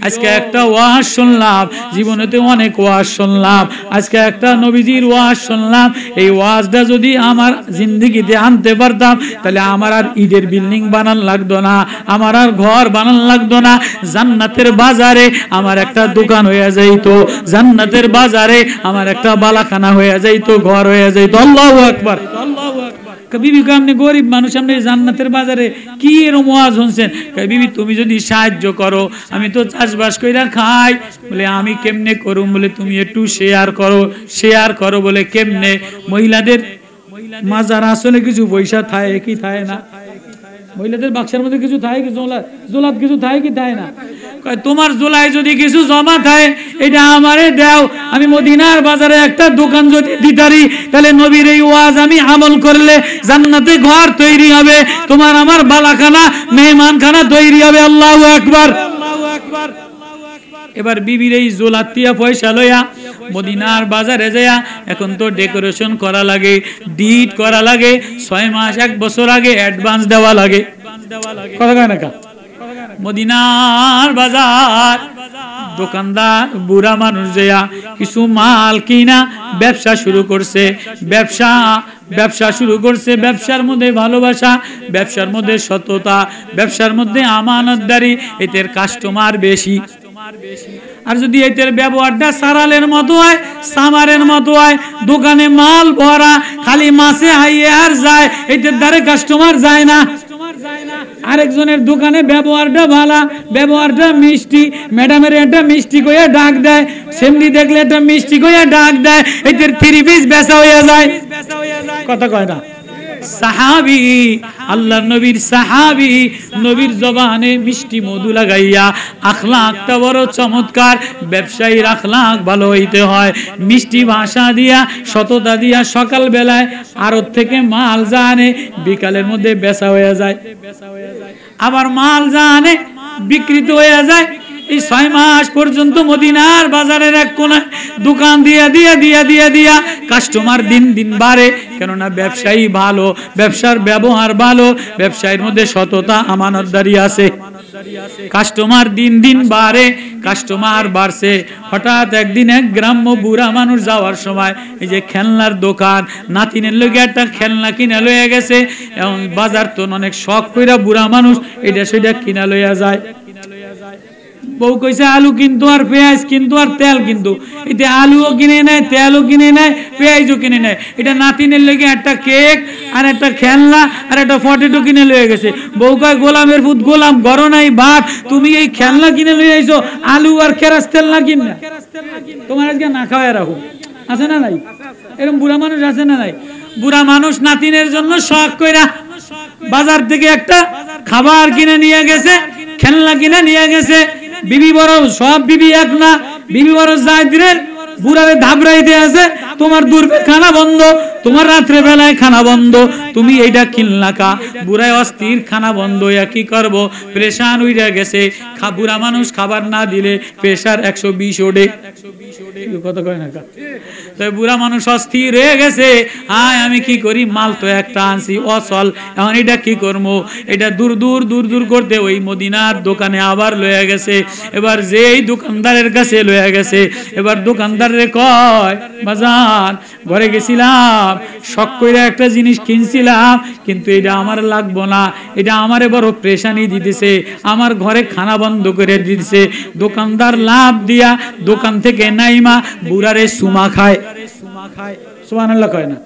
আজকে একটা ওয়াজ শুনলাম, জীবনেতে অনেক ওয়াজ শুনলাম, আজকে একটা নবীজির ওয়াজ শুনলাম, এই ওয়াজটা যদি আমার জিন্দেগিতে আনতে পারতাম, তাহলে আমার আর ঈদের বিল্ডিং বানান লাগতো না, আমার আর ঘর বানান লাগতো না, জান্নাতের বাজারে আমার একটা দোকান হয়ে যাইতো, জান্নাতের বাজারে আমার একটা বালাখানা হয়ে যাইতো, ঘর হয়ে যাইতো। আল্লাহু আকবার, আল্লাহু আকবার। বিবি আপনি গরিব মানুষ, আপনি জান্নাতের বাজারে কি এরকম ওয়াজ শুনছেন? বিবি তুমি যদি সাহায্য করো, আমি তো চাষবাস কইরা খাই। বলে আমি কেমনে করুম? বলে তুমি একটু শেয়ার করো। শেয়ার করো বলে কেমনে? মহিলাদের মাজার আসলে কিছু পয়সা থাকে কি থাকে না? মহিলাদের বাক্সের মধ্যে কিছু থাকে কি? জোলাত কিছু থাকে কি থাকে না? তোমার জোলায় যদি কিছু জমা থাকে, এটা আমারে দাও, আমি মদিনার বাজারে একটা দোকান যদি দিতারি, তাহলে নবীর এই ওয়াজ আমি আমল করলে জান্নাতে ঘর তৈরি হবে, তোমার আমার বালাখানা মেহমানখানা তৈরি হবে। আল্লাহু আকবার, আল্লাহু আকবার। এবার বিবির এই জোলাতিয়া পয়সা লইয়া মদিনার বাজারে যায়া, এখন তো ডেকোরেশন করা লাগে, ডিট করা লাগে, 6 মাস 1 বছর আগে অ্যাডভান্স দেওয়া লাগে। কথা কয় না কা? মদিনার বাজার দোকানদার বুড়া মানুষ যায়া কিছু মাল কিনা ব্যবসা শুরু করছে। ব্যবসা শুরু করছে। ব্যবসার মধ্যে ভালোবাসা, ব্যবসার মধ্যে সততা, ব্যবসার মধ্যে আমানতদারি, এদের কাস্টমার বেশি। আর যদি এদের ব্যবহারটা সারালের মতো হয়, সামারের মতো হয়, দোকানে মাল ভরা, খালি মাছে হাইয়ে আর যায়, এদের দ্বারে কাস্টমার যায় না। আরেকজনের দোকানে ব্যবহারটা ভালো, ব্যবহারটা মিষ্টি, ম্যাডামের একটা মিষ্টি কইয়া ডাক দেয়, সেমনি দেখলে একটা মিষ্টি কইয়া ডাক দেয়, এদের 3 পিস বেচা হইয়া যায়। কথা কয় না? সাহাবী, আল্লাহর নবীর সাহাবী, নবীর জবানে মিষ্টি মধু লাগাইয়া, আখলাকটা বড় চমৎকার। ব্যবসায়ীর আখলাক ভালো হইতে হয়, মিষ্টি ভাষা দিয়া, সততা দিয়া, সকাল বেলায় আড়ত থেকে মাল জানে, বিকালের মধ্যে বেচা হয়ে যায়। আবার মাল জানে বিকৃত হয়ে যায়। এই 6 মাস পর্যন্ত মদিনার বাজারের এক কোণায় দোকান দিয়া কাস্টমার দিন দিন বাড়ে, কেননা ব্যবসায়ী ভালো, ব্যবসার ব্যবহার ভালো, ব্যবসায়ীর মধ্যে সততা আমানতদারি আছে। কাস্টমার দিন দিন বাড়ে, কাস্টমার বাড়ছে। হঠাৎ একদিন এক গ্রাম্য বুড়া মানুষ যাওয়ার সময় এই যে খেলনার দোকান, নাতিনের লগে একটা খেলনা কিনা লইয়া গেছে। এবং বাজার তো অনেক শখ কইরা বুড়া মানুষ এটা সেটা কিনা লইয়া যায়। বউ কইছে আলু কিন্তু, আর পেঁয়াজ কিন্তু, আর তেল কিন্তু। এতে আলুও কিনে নেয়, তেলও কিনে নেয়, পেঁয়াজও কিনে নেয়। এটা নাতিনের লেগে একটা কেক আর একটা খেলনা আর একটা পটেটো কিনে লয়ে গেছে। বউ কয় গোলামের পুত গোলাম, ঘর নাই ভাত, তুমি এই খেলনা কিনে লয়ে আইছো, আলু আর কেরাস তেল না কিনা? তোমার আজকে না খাওয়াই রাখো। আছে না নাই? এরকম বুড়া মানুষ আছে না নাই? বুড়া মানুষ নাতিনের জন্য শখ কইরা বাজার থেকে একটা খাবার কিনে নিয়ে গেছে, খেলনা কিনে নিয়ে গেছে। বিবি বড়, সব বিবি এক না, বিবি বড় যায় দিলেন বুড়ারে ধাবরাইতে আছে, তোমার দূরবে খানা বন্ধ, তোমার রাত্রে বেলায় খানা বন্ধ, তুমি এইটা কিনলা কা? বুড়ায় অস্থির, খানা বন্ধ, কি করব? প্রেশান উইরা গেছে। বুড়া মানুষ খাবার না দিলে প্রেশার 120 ওঠে। কত কয় না কা? তো বুড়া মানুষ অস্থির হয়ে গেছে, আয় আমি কি করি, মাল তো একটা আনছি অচল, এখন এটা কি করবো? এটা দূর দূর দূর দূর করতে ওই মদিনার দোকানে আবার লয়ে গেছে। এবার যেই দোকানদারের কাছে লয়ে গেছে, এবার দোকানদারে কয় বাজান ঘরে গেছিলাম, শখ কইরা একটা জিনিস কিনছিলাম, কিন্তু এটা আমার লাগবো না, এটা আমারে বড় প্রেশানি দিতেছে, আমার ঘরে খানা বন্ধ করে দিতেছে। দোকানদার লাভ দিয়া দোকান থেকে নাইমা বুড়ারে সুমা খায়। সুবহানাল্লাহ কয় না?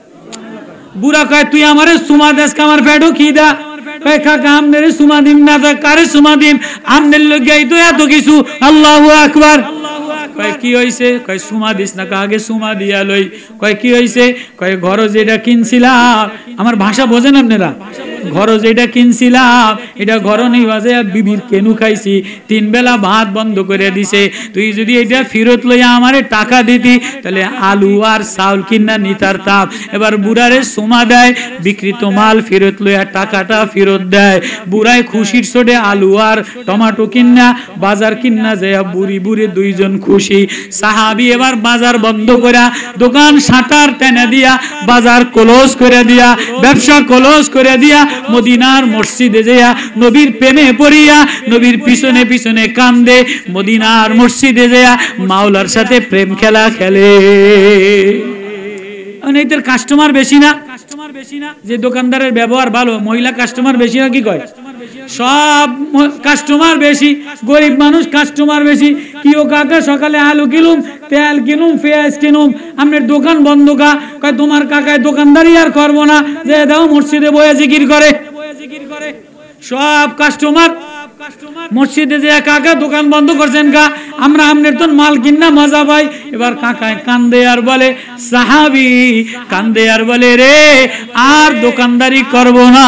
বুড়া কয় তুই আমারে সুমা দেস, আমার পেটও খিদা। কয় কাকা আমনের সুমা দিম না, কারে সুমা দিম, আমনের লগে তো এত কিছু। আল্লাহু আকবার। কয় কি হইছে? কয় সুমা দিস না, আগে সুমা দিয়া লই। কয় কি হইছে? কয় ঘর যেটা কিনছিলাম, আমার ভাষা বোঝেন আপনারা? ঘর যেটা কিনছিলাম এটা ঘর নেই বাজে বিবির কেনু খাইছি, 3 বেলা ভাত বন্ধ করে দিছে, তুই যদি এটা ফেরত লইয়া আমারে টাকা দিতি তাহলে আলু আর চাউল কিনা নিতারতাম। এবার বুড়ারে সোমা দেয়, বিকৃত মাল ফেরত লইয়া টাকাটা ফেরত দেয়। বুড়ায় খুশির ছোটে আলু আর টমাটো কিনা বাজার কিনা যায়, বুড়ি বুড়ি দুইজন খুশি। সাহাবি এবার বাজার বন্ধ করা, দোকান শাটার টেনে দিয়া, বাজার ক্লোজ করে দিয়া, ব্যবসা ক্লোজ করে দিয়া মদিনার মসজিদে যাইয়া নবীর প্রেমে পড়িয়া নবীর পিছনে পিছনে কান্দে, মদিনার মসজিদে যাইয়া মাওলার সাথে প্রেম খেলা খেলে। এদের কাস্টমার বেশি না, যে দোকানদারের ব্যবহার ভালো, মহিলা কাস্টমার বেশি না, কি কয় সব কাস্টমার বেশি, গরিব মানুষ কাস্টমার বেশি। কি ও কাকা সকালে আলু কিনুম, তেল কিনুম, পেঁয়াজ কিনুম, আপনার দোকান বন্ধ কা? কয় তোমার কাকায় দোকানদারি আর করবো না, যে দাও মসজিদে বয়ে জিকির করে। সব কাস্টমার মসজিদে যে কাকা দোকান বন্ধ করছেন কা, আমরা আমনের তো মাল কিনা মজা পাই। এবার কাকায় কান্দে আর বলে, সাহাবি কান্দে আর বলে, রে আর দোকানদারি করব না,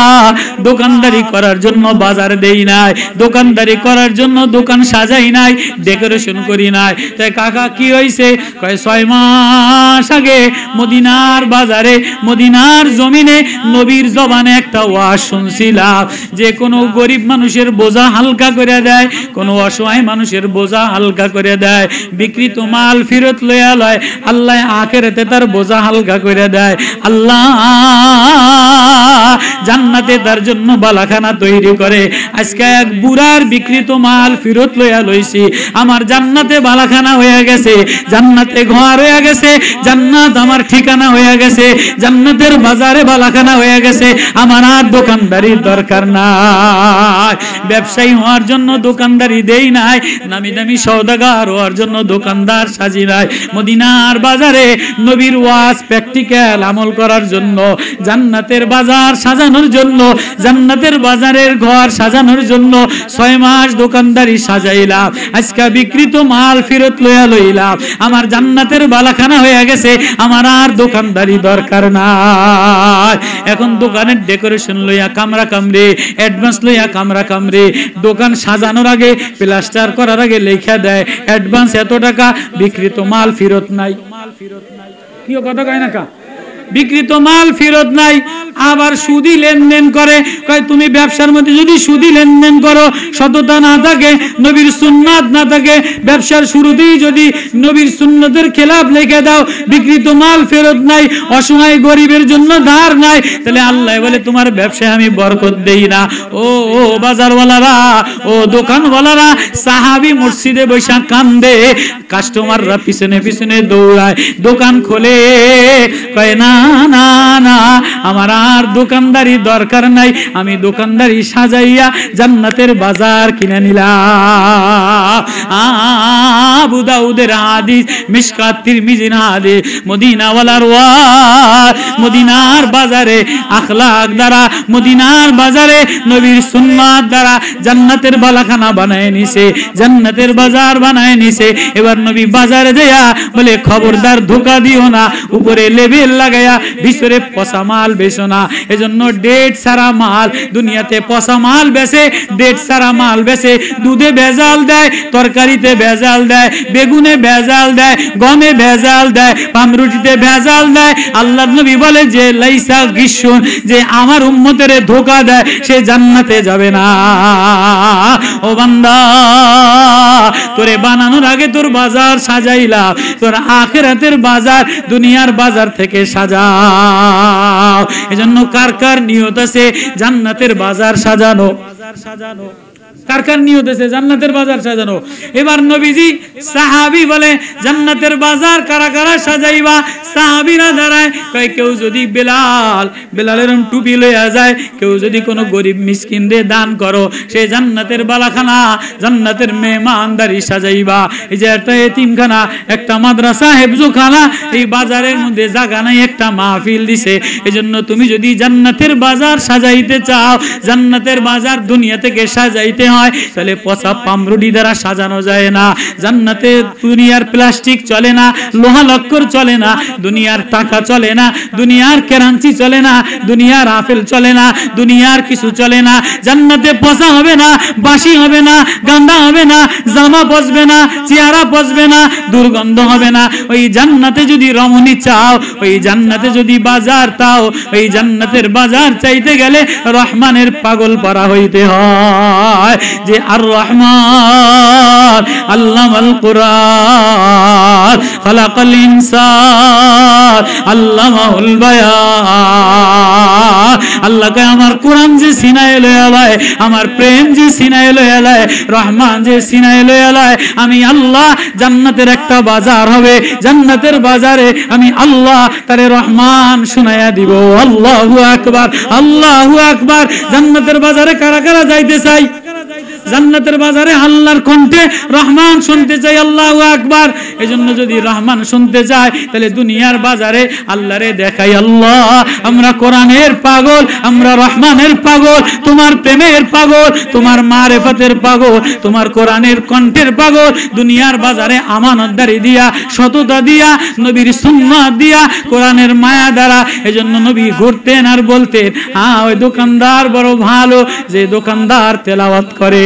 দোকানদারি করার জন্য বাজার দেই নাই, দোকানদারি করার জন্য দোকান সাজাই নাই, ডেকোরেশন করি নাই। তাই কাকা কি হইছে? কয় 6 মাস আগে মদিনার বাজারে, মদিনার জমিনে নবীর জবানে একটা ওয়াজ শুনছিলাম, যে কোনো গরিব মানুষের বোঝা হালকা করে দেয়, কোন অসহায় মানুষের বোঝা হালকা করে দেয়, বিকৃত মাল ফেরত লইয়া লয়, আল্লাহ আখিরাতে তার বোঝা হালকা করে দেয়। আল্লাহ জান্নাতে তার জন্য বালাখানা তৈরি করে। আজকে এক বুড়ার বিকৃত মাল ফেরত লইয়া লইছি, আমার জান্নাতে বালাখানা হয়ে গেছে, জান্নাতে ঘর হয়ে গেছে, জান্নাত আমার ঠিকানা হয়ে গেছে, জান্নাতের বাজারে বালাখানা হয়ে গেছে, আমার আর দোকানদারির দরকার নাই। ব্যবসায়ী হওয়ার জন্য দোকানদারি দেই নাই, নামি দামি সওদাগার হওয়ার জন্য দোকানদার সাজি নাই। মদিনার বাজারে নবীর ওয়াজ প্র্যাকটিক্যাল আমল করার জন্য, জান্নাতের বাজার সাজানোর জন্য, জান্নাতের বাজারের ঘর সাজানোর জন্য 6 মাস দোকানদারি সাজাইলাম। আজকে বিকৃত মাল ফেরত লইয়া লইলাম, আমার জান্নাতের বালাখানা হয়ে গেছে, আমার আর দোকানদারি দরকার নাই। এখন দোকানের ডেকোরেশন লইয়া কামরা কামড়ে, অ্যাডভান্স লইয়া কামরা কামড়ে, দোকান সাজানোর আগে প্লাস্টার করার আগে লেখা দেয় অ্যাডভান্স এত টাকা, বিকৃত মাল ফেরত নাই। কি কথা কয় না কা? বিকৃত মাল ফেরত নাই। আবার সুদি লেনদেন করে, কয় তুমি ব্যবসার মধ্যে যদি সুদি লেনদেন করো, সততা না থাকে, নবীর সুন্নাত না থাকে, ব্যবসার শুরুতেই যদি নবীর সুন্নতের খেলাফ লিখে দাও, বিকৃত মাল ফেরত নাই, অসহায় গরিবের জন্য ধার নাই, তাহলে আল্লাহ বলে তোমার ব্যবসায় আমি বরকত দেই না। ও বাজারওয়ালারা, ও দোকানওয়ালারা, সাহাবী মসজিদে বৈশা কান্দে, কাস্টমাররা পিছনে পিছনে দৌড়ায়, দোকান খোলে, কয় না না না, আমার আর দোকানদারি দরকার নাই, আমি দোকানদারি সাজাইয়া জান্নাতের বাজার কিনে নিলাম। আবু দাউদের হাদিস, মিশকাত তিরমিজির হাদিস, মদিনাওয়ালার ওয়াজ, মদিনার বাজারে আখলাক দ্বারা, মদিনার বাজারে নবীর সুন্নাত দ্বারা জান্নাতের বালাখানা বানায় নিছে, জান্নাতের বাজার বানায় নিছে। এবার নবী বাজারে দেয়া বলে, খবরদার ধোঁকা দিও না, উপরে লেবেল লাগায়া ভিতরে পচা মাল বেচো না। এজন্য ডেট ছাড়া মাল দুনিয়াতে, পচা মাল বেচে, ডেট ছাড়া মাল বেচে, দুধে ভেজাল দেয়, তরকারিতে ভেজাল দেয়, বেগুনে ভেজাল দেয়, গমে ভেজাল দেয়, পামরুটিতে ভেজাল দেয়। আল্লাহর নবী বলে যে লাইসা গিশুন, যে আমার উম্মতের ধোঁকা দেয় সে জান্নাতে যাবে না। ও বান্দা, তোরে বানানোর আগে তোর বাজার সাজাইলাম, তোর আখিরাতের বাজার দুনিয়ার বাজার থেকে সাজাও। এজন্য কার কার নিয়ত আছে জান্নাতের বাজার সাজানো? কার কার নিয়ত আছে জান্নাতের বাজার সাজানো? এবার নবীজি সাহাবী বলে, জান্নাতের বাজার কারা কারা সাজাইবা? সাহাবীরা দাঁড়ায়, কয় কেউ যদি বেলালের টুপি লইয়া যায়, কেউ যদি কোনো গরিব মিসকিনদের দান করো, সে জান্নাতের বালাখানা, জান্নাতের মেহমানদারি সাজাইবা। এই যে একটা এতিমখানা, একটা মাদ্রাসা, হেফজুখানা, এই বাজারের মধ্যে জায়গা নাই, একটা মাহফিল দিছে। এজন্য তুমি যদি জান্নাতের বাজার সাজাইতে চাও, জান্নাতের বাজার দুনিয়া থেকে সাজাইতে হয়, তাহলে পচা পামরুটি দ্বারা সাজানো যায় না। জান্নাতে দুনিয়ার প্লাস্টিক চলে না, লোহা লক্কর চলে না, দুনিয়ার টাকা চলে না, দুনিয়ার কারেন্সি চলে না, দুনিয়ার আপেল চলে না, দুনিয়ার কিছু চলে না। জান্নাতে পচা হবে না, বাসি হবে না, গান্দা হবে না, জামা পচবে না, চেহারা পচবে না, দুর্গন্ধ হবে না। ওই জান্নাতে যদি রমণী চাও, ওই জান্নাতে যদি বাজার চাও, ওই জান্নাতের বাজার চাইতে গেলে রহমানের পাগল পারা হইতে হয়। যে আর রহমান আল্লামাল কুরআন খালাকাল ইনসান আল্লামাহুল বায়ান। আল্লাহকে আমার কোরআন যে সিনায় লয়ে লয়, আমার প্রেম যে সিনায় লয়ে লয়, রহমান যে সিনায় লয়ে লয়, আমি আল্লাহ জান্নাতের একটা বাজার হবে, জান্নাতের বাজারে আমি আল্লাহ তারে রহমান শুনাইয়া দিব। আল্লাহু আকবার, আল্লাহু আকবার। জান্নাতের বাজারে কারা কারা যাইতে চাই? জান্নাতের বাজারে আল্লাহর কণ্ঠে রহমান শুনতে চাই। আল্লাহু আকবার। এজন্য যদি রহমান শুনতে চাই, তাহলে দুনিয়ার বাজারে আল্লাহরে দেখাই, আল্লাহ আমরা কোরআনের পাগল, আমরা রহমানের পাগল, তোমার প্রেমের পাগল, তোমার মারিফতের পাগল, তোমার কোরআনের কণ্ঠের পাগল। দুনিয়ার বাজারে আমানতদারি দিয়া, সততা দিয়া, নবীর সুন্নাত দিয়া, কোরআনের মায়া দ্বারা। এজন্য নবী ঘুরতেন আর বলতেন, ওই দোকানদার বড় ভালো, যে দোকানদার তেলাওয়াত করে।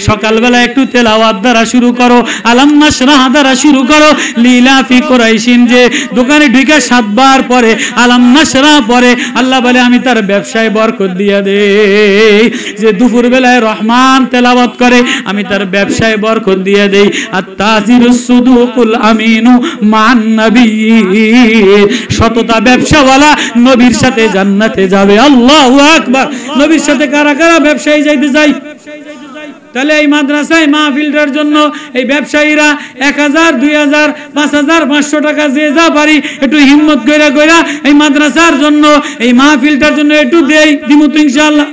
সকালবেলা একটু তেলাওয়াত দ্বারা শুরু করো, আলাম নাশরাহ দ্বারা শুরু করো, লিলাফি কুরাইশিন যে দোকানে ঢুকে 7 বার পরে আলাম নাশরাহ পরে, আল্লাহ বলে আমি তার ব্যবসায় বরকত দিয়ে দেই। যে দুপুর বেলায় রহমান তেলাওয়াত করে, আমি তার ব্যবসায় বরকত দিয়ে দেই। আত-তাজিরুস সুদুকুল আমিনু মান নবিয়্যিন। সততা ব্যবসাওয়ালা নবীর সাথে জান্নাতে যাবে। আল্লাহু আকবার। নবীর সাথে কারা কারা ব্যবসায়ী যাইতে চাই? তাহলে এই মাদ্রাসায় মাহফিলটার জন্য এই ব্যবসায়ীরা 1000, 2000, 5000, 500 টাকা যে যা পারি একটু হিম্মত কইরা এই মাদ্রাসার জন্য, এই মাহফিলটার জন্য একটু দেই, দিমু তো ইনশাআল্লাহ।